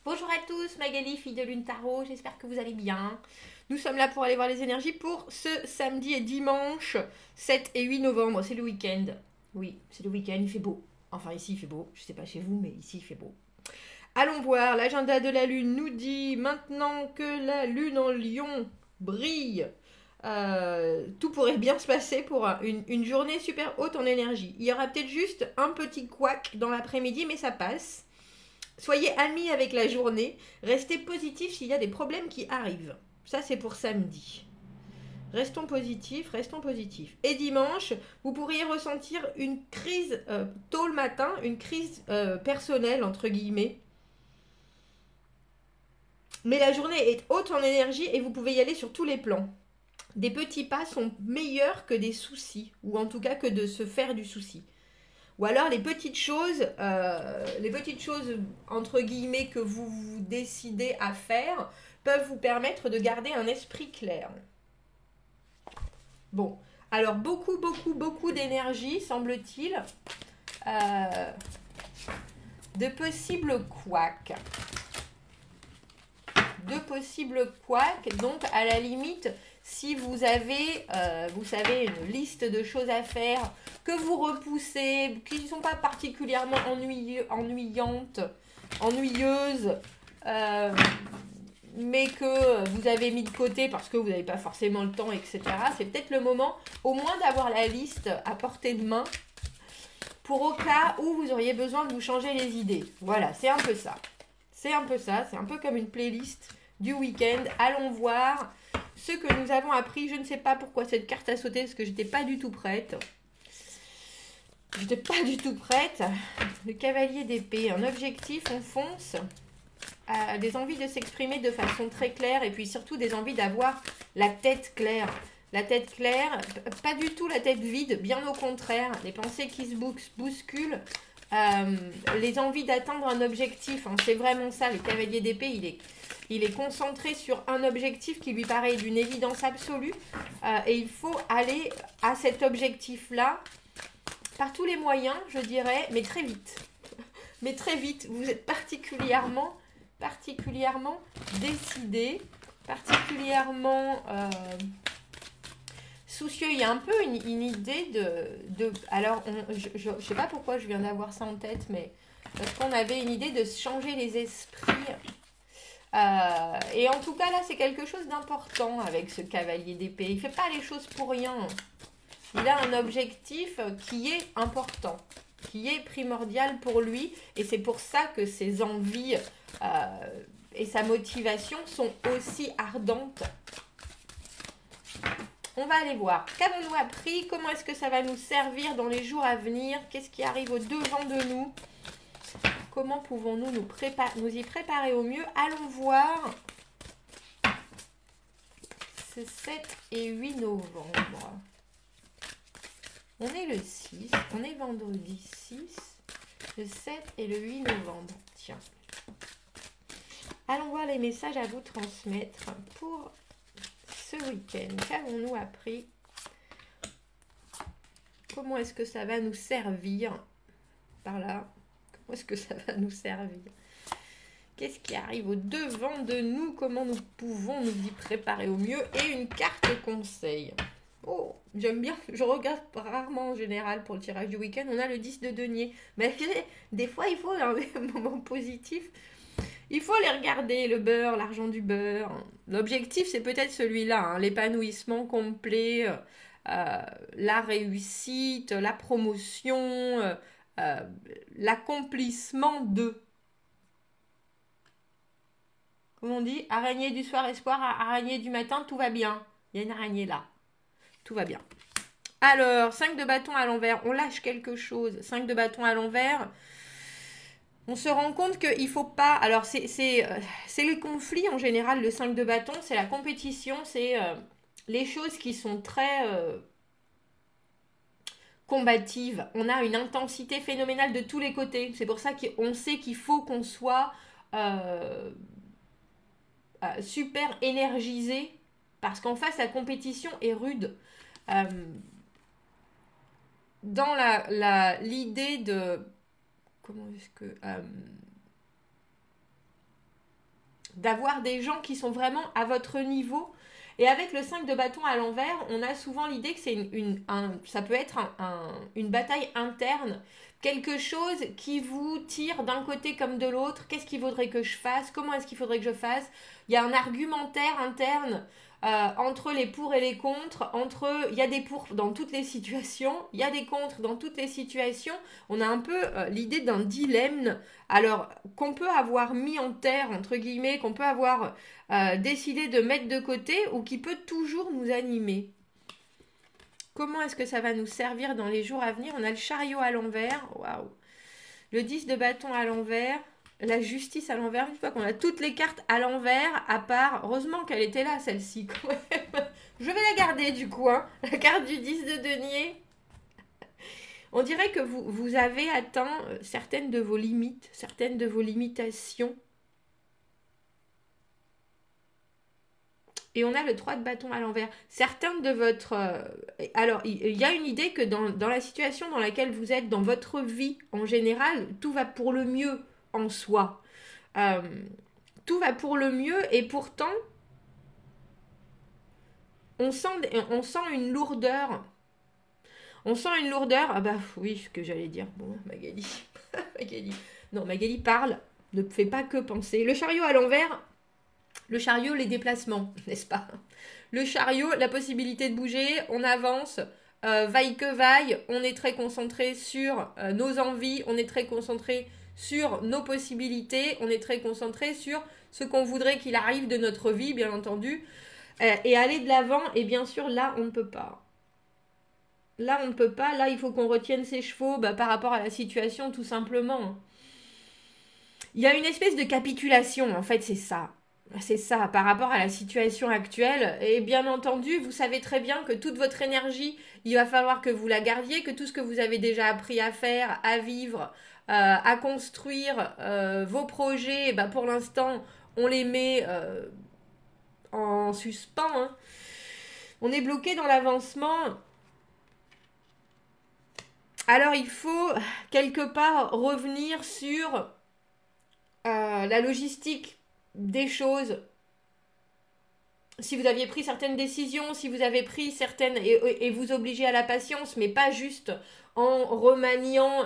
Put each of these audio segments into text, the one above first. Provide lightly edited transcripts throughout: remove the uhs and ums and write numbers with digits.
Bonjour à tous, Magali, fille de Lune Tarot, j'espère que vous allez bien. Nous sommes là pour aller voir les énergies pour ce samedi et dimanche 7 et 8 novembre, c'est le week-end. Oui, c'est le week-end, il fait beau. Enfin ici il fait beau, je sais pas chez vous, mais ici il fait beau. Allons voir, l'agenda de la Lune nous dit maintenant que la Lune en Lion brille. Tout pourrait bien se passer pour une journée super haute en énergie. Il y aura peut-être juste un petit couac dans l'après-midi, mais ça passe. Soyez amis avec la journée. Restez positif s'il y a des problèmes qui arrivent. Ça, c'est pour samedi. Restons positifs, restons positifs. Et dimanche, vous pourriez ressentir une crise tôt le matin, une crise personnelle, entre guillemets. Mais la journée est haute en énergie et vous pouvez y aller sur tous les plans. Des petits pas sont meilleurs que des soucis, ou en tout cas que de se faire du souci. Ou alors les petites choses entre guillemets que vous décidez à faire peuvent vous permettre de garder un esprit clair. Bon, alors beaucoup d'énergie semble-t-il, euh, de possibles couacs. Donc à la limite, si vous avez, vous savez, une liste de choses à faire que vous repoussez, qui ne sont pas particulièrement ennuyeuses, mais que vous avez mis de côté parce que vous n'avez pas forcément le temps, etc. C'est peut-être le moment au moins d'avoir la liste à portée de main pour au cas où vous auriez besoin de vous changer les idées. Voilà, c'est un peu ça. C'est un peu comme une playlist du week-end. Allons voir ce que nous avons appris. Je ne sais pas pourquoi cette carte a sauté parce que j'étais pas du tout prête. Le cavalier d'épée, un objectif, on fonce. Des envies de s'exprimer de façon très claire et puis surtout des envies d'avoir la tête claire. La tête claire, pas du tout la tête vide, bien au contraire. Les pensées qui se bousculent. Les envies d'atteindre un objectif, hein, c'est vraiment ça. Le cavalier d'épée, il est concentré sur un objectif qui lui paraît d'une évidence absolue, et il faut aller à cet objectif-là par tous les moyens, je dirais, mais très vite. Mais très vite, vous êtes particulièrement décidé, particulièrement soucieux. Il y a un peu une idée alors, je ne sais pas pourquoi je viens d'avoir ça en tête, mais parce qu'on avait une idée de changer les esprits. Et en tout cas, là, c'est quelque chose d'important avec ce cavalier d'épée. Il ne fait pas les choses pour rien. Il a un objectif qui est important, qui est primordial pour lui. Et c'est pour ça que ses envies et sa motivation sont aussi ardentes. On va aller voir. Qu'avons-nous appris? Comment est-ce que ça va nous servir dans les jours à venir? Qu'est-ce qui arrive au-devant de nous? Comment pouvons-nous nous y préparer au mieux? Allons voir. C'est 7 et 8 novembre. On est le 6. On est vendredi 6. Le 7 et le 8 novembre. Tiens. Allons voir les messages à vous transmettre pour ce week-end. Qu'avons-nous appris? Comment est-ce que ça va nous servir? Par là. Comment est-ce que ça va nous servir? Qu'est-ce qui arrive au-devant de nous? Comment nous pouvons nous y préparer au mieux? Et une carte conseil. Oh, j'aime bien. Je regarde rarement en général pour le tirage du week-end. On a le 10 de denier. Mais des fois, il faut un moment positif. Il faut les regarder, le beurre, l'argent du beurre. L'objectif, c'est peut-être celui-là, hein, l'épanouissement complet, la réussite, la promotion, l'accomplissement de. Comme on dit, araignée du soir, espoir, araignée du matin, tout va bien. Il y a une araignée là. Tout va bien. Alors, 5 de bâton à l'envers, on lâche quelque chose. 5 de bâton à l'envers. On se rend compte qu'il ne faut pas... Alors, c'est les conflits en général, le 5 de bâton, c'est la compétition, c'est les choses qui sont très combatives. On a une intensité phénoménale de tous les côtés. C'est pour ça qu'on sait qu'il faut qu'on soit super énergisé, parce qu'en face, la compétition est rude. Dans l'idée de... Comment est-ce que... d'avoir des gens qui sont vraiment à votre niveau. Et avec le 5 de bâton à l'envers, on a souvent l'idée que c'est ça peut être une bataille interne, quelque chose qui vous tire d'un côté comme de l'autre. Qu'est-ce qu'il faudrait que je fasse? Comment est-ce qu'il faudrait que je fasse? Il y a un argumentaire interne entre les pour et les contre, il y a des pour dans toutes les situations, il y a des contre dans toutes les situations. On a un peu l'idée d'un dilemme, alors qu'on peut avoir mis en terre, entre guillemets, qu'on peut avoir décidé de mettre de côté ou qui peut toujours nous animer. Comment est-ce que ça va nous servir dans les jours à venir? On a le chariot à l'envers, waouh, le 10 de bâton à l'envers, la justice à l'envers. Une fois qu'on a toutes les cartes à l'envers, à part, heureusement qu'elle était là, celle-ci, quand même. Je vais la garder, du coup, hein. La carte du 10 de denier. On dirait que vous avez atteint certaines de vos limites, certaines de vos limitations. Et on a le 3 de bâton à l'envers. Certains de votre... alors, il y a une idée que dans la situation dans laquelle vous êtes, dans votre vie en général, tout va pour le mieux en soi. Tout va pour le mieux et pourtant, on sent une lourdeur. On sent une lourdeur. Ah bah oui, ce que j'allais dire. Bon, Magali. Magali. Non, Magali parle. Ne fait pas que penser. Le chariot à l'envers... Le chariot, les déplacements, n'est-ce pas? Le chariot, la possibilité de bouger, on avance, vaille que vaille, on est très concentré sur nos envies, on est très concentré sur nos possibilités, on est très concentré sur ce qu'on voudrait qu'il arrive de notre vie, bien entendu, et aller de l'avant, et bien sûr, là, on ne peut pas. Là, on ne peut pas, là, il faut qu'on retienne ses chevaux par rapport à la situation, tout simplement. Il y a une espèce de capitulation, en fait, c'est ça. C'est ça, par rapport à la situation actuelle. Et bien entendu, vous savez très bien que toute votre énergie, il va falloir que vous la gardiez, que tout ce que vous avez déjà appris à faire, à vivre, à construire, vos projets, pour l'instant, on les met en suspens. Hein. On est bloqué dans l'avancement. Alors, il faut quelque part revenir sur la logistique des choses. Si vous aviez pris certaines décisions, si vous avez pris certaines et vous obligez à la patience, mais pas juste en remaniant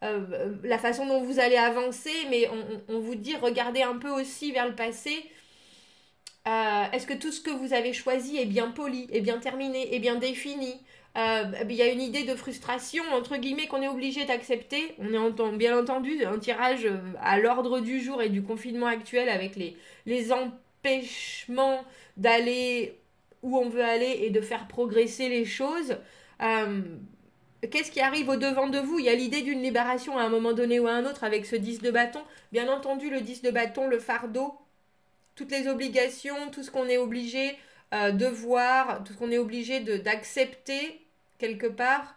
la façon dont vous allez avancer, mais on vous dit regardez un peu aussi vers le passé. Est-ce que tout ce que vous avez choisi est bien poli, est bien terminé, est bien défini? Il y a une idée de frustration, entre guillemets, qu'on est obligé d'accepter. On est bien entendu un tirage à l'ordre du jour et du confinement actuel avec les empêchements d'aller où on veut aller et de faire progresser les choses. Qu'est-ce qui arrive au devant de vous? Il y a l'idée d'une libération à un moment donné ou à un autre avec ce 10 de bâton. Bien entendu, le 10 de bâton, le fardeau, toutes les obligations, tout ce qu'on est obligé de voir, tout ce qu'on est obligé d'accepter quelque part.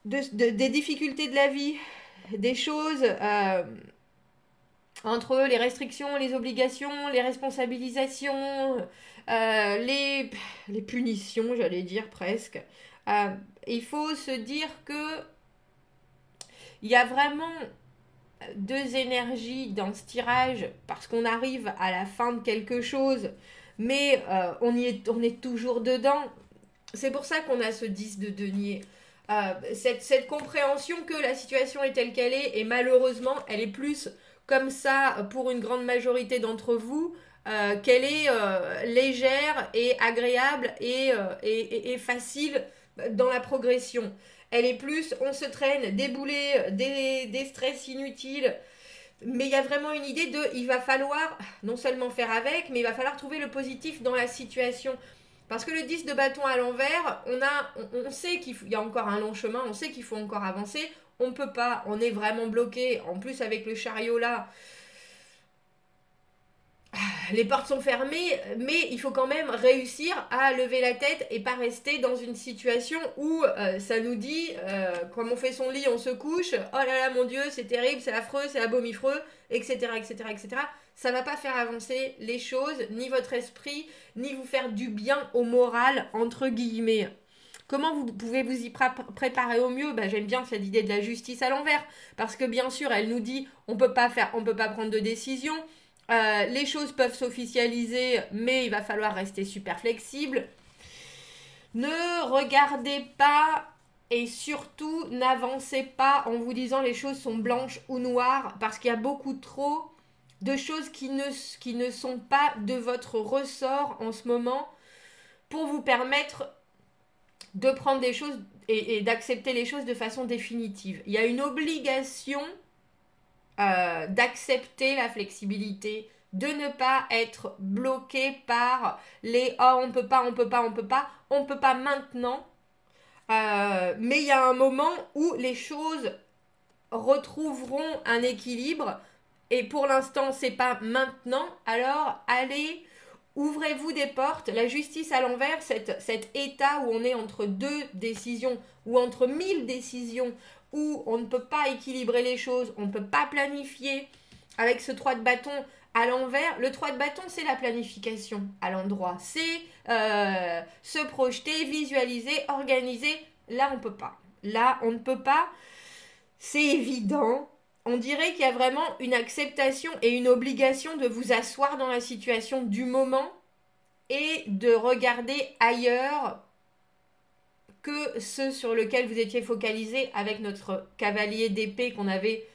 Des difficultés de la vie, des choses entre les restrictions, les obligations, les responsabilisations, les punitions, j'allais dire presque. Il faut se dire que il y a vraiment deux énergies dans ce tirage parce qu'on arrive à la fin de quelque chose, mais on est toujours dedans. C'est pour ça qu'on a ce 10 de denier. Cette compréhension que la situation est telle qu'elle est, et malheureusement, elle est plus comme ça pour une grande majorité d'entre vous, qu'elle est légère et agréable et facile dans la progression. Elle est plus, on se traîne, des boulets, des stress inutiles. Mais il y a vraiment une idée de, il va falloir non seulement faire avec, mais il va falloir trouver le positif dans la situation. Parce que le 10 de bâton à l'envers, on sait qu'il y a encore un long chemin, on sait qu'il faut encore avancer. On ne peut pas, on est vraiment bloqué. En plus, avec le chariot là, les portes sont fermées, mais il faut quand même réussir à lever la tête et pas rester dans une situation où ça nous dit, comme on fait son lit, on se couche, oh là là mon Dieu, c'est terrible, c'est affreux, c'est abomifreux, etc., etc., etc. Ça va pas faire avancer les choses, ni votre esprit, ni vous faire du bien au moral, entre guillemets. Comment vous pouvez vous y préparer au mieux? J'aime bien cette idée de la justice à l'envers, parce que bien sûr, elle nous dit on peut pas prendre de décision. Les choses peuvent s'officialiser, mais il va falloir rester super flexible. Ne regardez pas et surtout n'avancez pas en vous disant les choses sont blanches ou noires, parce qu'il y a beaucoup trop de choses qui ne sont pas de votre ressort en ce moment pour vous permettre de prendre des choses et d'accepter les choses de façon définitive. Il y a une obligation d'accepter la flexibilité, de ne pas être bloqué par les oh on peut pas maintenant. Mais il y a un moment où les choses retrouveront un équilibre et pour l'instant c'est pas maintenant, alors allez, ouvrez-vous des portes. La justice à l'envers, cet état où on est entre deux décisions ou entre 1000 décisions, où on ne peut pas équilibrer les choses, on ne peut pas planifier. Avec ce 3 de bâton à l'envers, le 3 de bâton, c'est la planification à l'endroit. C'est se projeter, visualiser, organiser. Là, on ne peut pas. Là, on ne peut pas. C'est évident. On dirait qu'il y a vraiment une acceptation et une obligation de vous asseoir dans la situation du moment et de regarder ailleurs que ce sur lequel vous étiez focalisé avec notre cavalier d'épée qu'on avait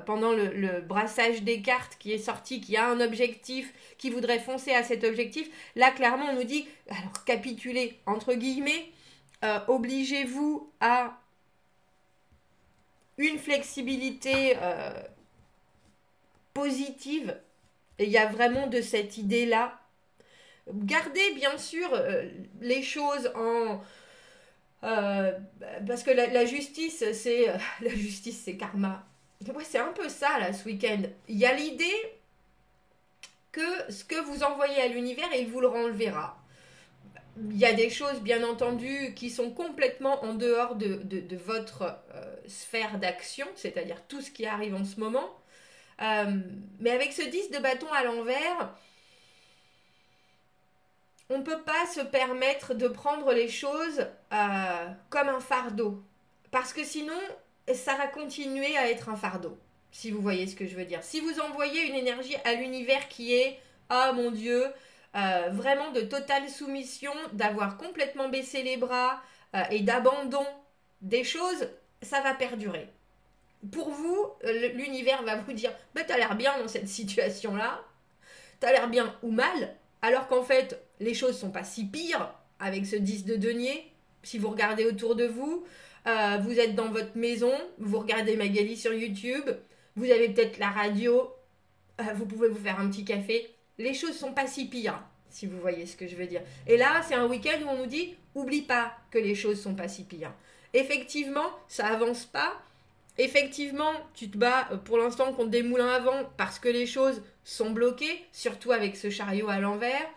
pendant le brassage des cartes qui est sorti, qui a un objectif, qui voudrait foncer à cet objectif. Là, clairement, on nous dit, alors capitulez, entre guillemets, obligez-vous à une flexibilité positive. Et il y a vraiment de cette idée-là. Gardez bien sûr les choses en... parce que la justice, c'est karma. Ouais, c'est un peu ça, là, ce week-end. Il y a l'idée que ce que vous envoyez à l'univers, il vous le renverra. Il y a des choses, bien entendu, qui sont complètement en dehors de votre sphère d'action, c'est-à-dire tout ce qui arrive en ce moment. Mais avec ce 10 de bâton à l'envers, on ne peut pas se permettre de prendre les choses comme un fardeau. Parce que sinon, ça va continuer à être un fardeau, si vous voyez ce que je veux dire. Si vous envoyez une énergie à l'univers qui est « Oh mon Dieu !» vraiment de totale soumission, d'avoir complètement baissé les bras et d'abandon des choses, ça va perdurer. Pour vous, l'univers va vous dire « T'as l'air bien dans cette situation-là, t'as l'air bien ou mal ?» alors qu'en fait, les choses sont pas si pires avec ce 10 de denier. Si vous regardez autour de vous, vous êtes dans votre maison, vous regardez Magali sur YouTube, vous avez peut-être la radio, vous pouvez vous faire un petit café. Les choses sont pas si pires, si vous voyez ce que je veux dire. Et là, c'est un week-end où on nous dit, oublie pas que les choses sont pas si pires. Effectivement, ça avance pas. Effectivement, tu te bats pour l'instant contre des moulins à vent parce que les choses sont bloquées, surtout avec ce chariot à l'envers.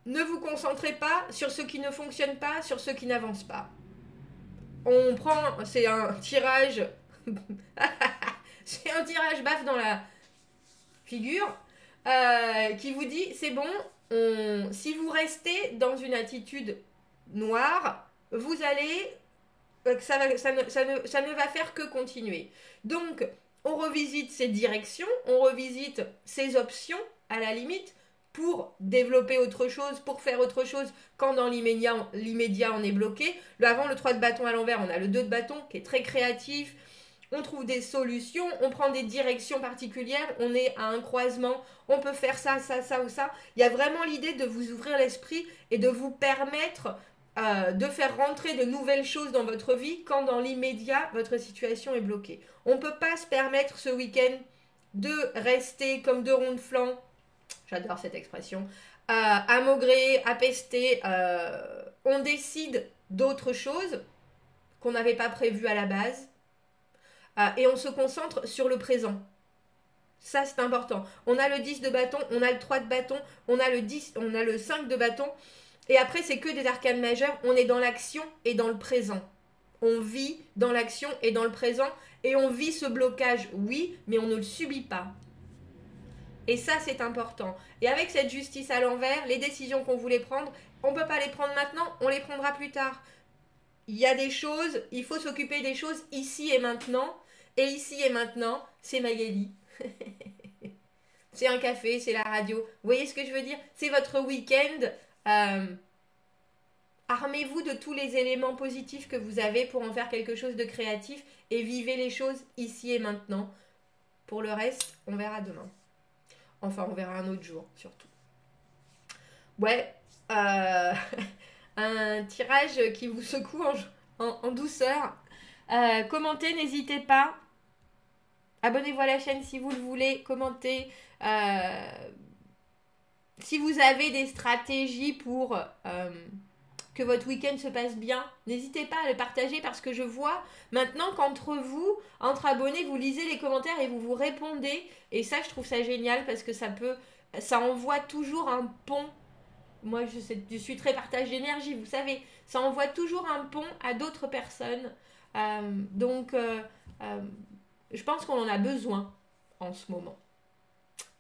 Ne vous concentrez pas sur ce qui ne fonctionne pas, sur ce qui n'avance pas. On prend, c'est un tirage, c'est un tirage baf dans la figure qui vous dit, c'est bon, si vous restez dans une attitude noire, vous allez... ça ne va faire que continuer. Donc, on revisite ses directions, on revisite ses options, à la limite, pour développer autre chose, pour faire autre chose, quand dans l'immédiat, on est bloqué. Avant le 3 de bâton à l'envers, on a le 2 de bâton, qui est très créatif. On trouve des solutions, on prend des directions particulières, on est à un croisement, on peut faire ça, ça, ça ou ça. Il y a vraiment l'idée de vous ouvrir l'esprit et de vous permettre... de faire rentrer de nouvelles choses dans votre vie quand dans l'immédiat, votre situation est bloquée. On ne peut pas se permettre ce week-end de rester comme deux ronds de flanc, j'adore cette expression, à maugréer, à pester. On décide d'autres choses qu'on n'avait pas prévues à la base et on se concentre sur le présent. Ça, c'est important. On a le 10 de bâton, on a le 3 de bâton, on a le 5 de bâton. Et après, c'est que des arcanes majeures. On est dans l'action et dans le présent. On vit dans l'action et dans le présent. Et on vit ce blocage, oui, mais on ne le subit pas. Et ça, c'est important. Et avec cette justice à l'envers, les décisions qu'on voulait prendre, on ne peut pas les prendre maintenant, on les prendra plus tard. Il y a des choses, il faut s'occuper des choses ici et maintenant. Et ici et maintenant, c'est Magali. C'est un café, c'est la radio. Vous voyez ce que je veux dire? C'est votre week-end. Armez-vous de tous les éléments positifs que vous avez pour en faire quelque chose de créatif et vivez les choses ici et maintenant. Pour le reste, on verra demain. Enfin, on verra un autre jour, surtout. Ouais, un tirage qui vous secoue en douceur. Commentez, n'hésitez pas. Abonnez-vous à la chaîne si vous le voulez. Commentez. Si vous avez des stratégies pour que votre week-end se passe bien, n'hésitez pas à le partager parce que je vois maintenant qu'entre vous, entre abonnés, vous lisez les commentaires et vous vous répondez. Et ça, je trouve ça génial parce que ça envoie toujours un pont. Moi, je suis très partage d'énergie, vous savez. Ça envoie toujours un pont à d'autres personnes. Donc, je pense qu'on en a besoin en ce moment.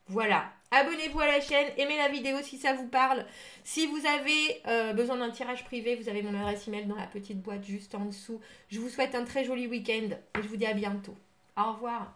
Voilà. Abonnez-vous à la chaîne, aimez la vidéo si ça vous parle. Si vous avez besoin d'un tirage privé, vous avez mon adresse email dans la petite boîte juste en dessous. Je vous souhaite un très joli week-end et je vous dis à bientôt. Au revoir.